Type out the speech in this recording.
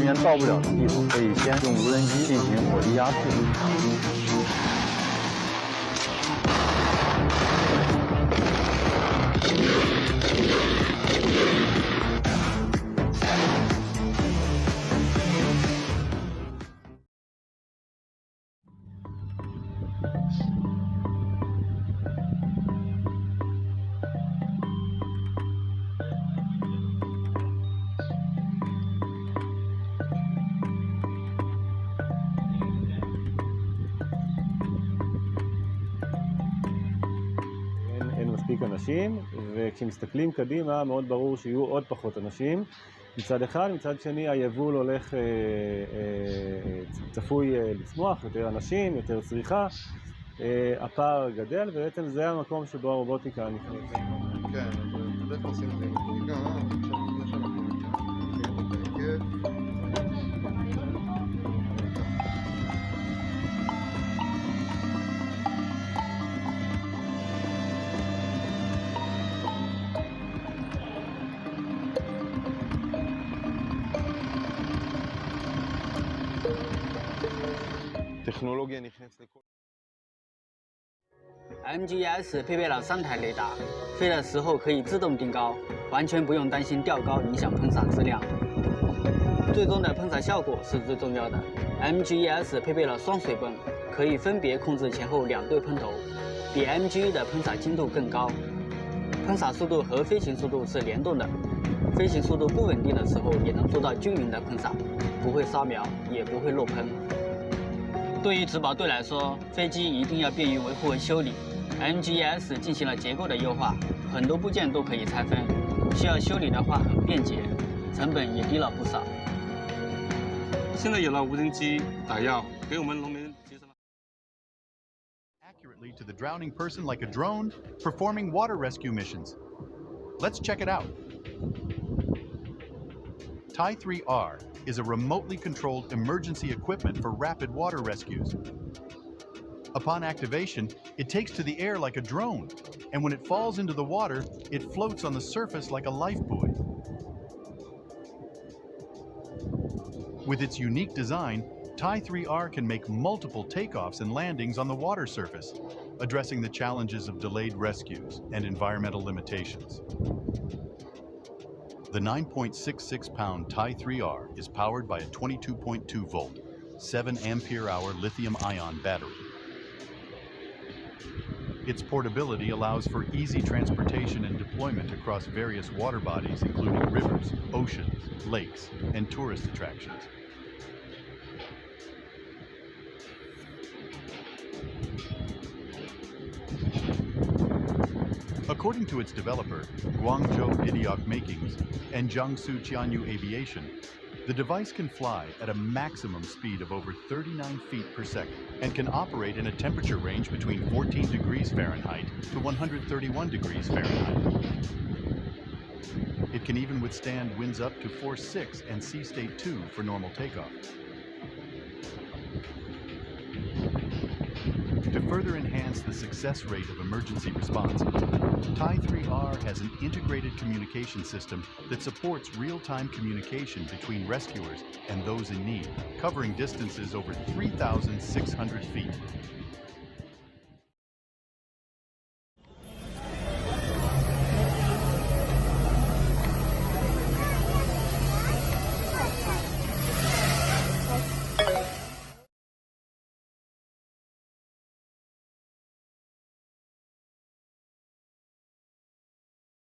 人员到不了的地方，可以先用无人机进行火力压制。אין מספיק אנשים, וכשמסתכלים קדימה מאוד ברור שיהיו עוד פחות אנשים מצד אחד, מצד שני היבול הולך, צפוי לצמוח, יותר אנשים, יותר צריכה, הפער גדל, ובעצם זה המקום שבו הרובוטיקה נכנסת. כן, בדרך כלל עושים את זה עם חגיגה, עכשיו שאנחנו נתקף. טכנולוגיה נכנסת לכל... MGS 配备了3台雷达，飞的时候可以自动定高，完全不用担心掉高影响喷洒质量。最终的喷洒效果是最重要的。MGS 配备了双水泵，可以分别控制前后2对喷头，比 MG 的喷洒精度更高。喷洒速度和飞行速度是联动的，飞行速度不稳定的时候也能做到均匀的喷洒，不会烧苗，也不会漏喷。对于植保队来说，飞机一定要便于维护和修理。MGS 进行了结构的优化，很多部件都可以拆分，需要修理的话很便捷，成本也低了不少。现在有了无人机打药，给我们农民节省了。 Accurately to the drowning person like a drone, performing water rescue missions. Let's check it out. TIE-3R is a remotely controlled emergency equipment for rapid water rescues. Upon activation, it takes to the air like a drone, and when it falls into the water, it floats on the surface like a lifebuoy. With its unique design, TIE-3R can make multiple takeoffs and landings on the water surface, addressing the challenges of delayed rescues and environmental limitations. The 9.66-pound TIE-3R is powered by a 22.2-volt, 7-ampere-hour lithium-ion battery. Its portability allows for easy transportation and deployment across various water bodies, including rivers, oceans, lakes, and tourist attractions. According to its developer, Guangzhou Didiok Makings and Jiangsu Qianyu Aviation, the device can fly at a maximum speed of over 39 feet per second and can operate in a temperature range between 14 degrees Fahrenheit to 131 degrees Fahrenheit. It can even withstand winds up to force 6 and sea state 2 for normal takeoff. To further enhance the success rate of emergency response, TIE-3R has an integrated communication system that supports real-time communication between rescuers and those in need, covering distances over 3,600 feet.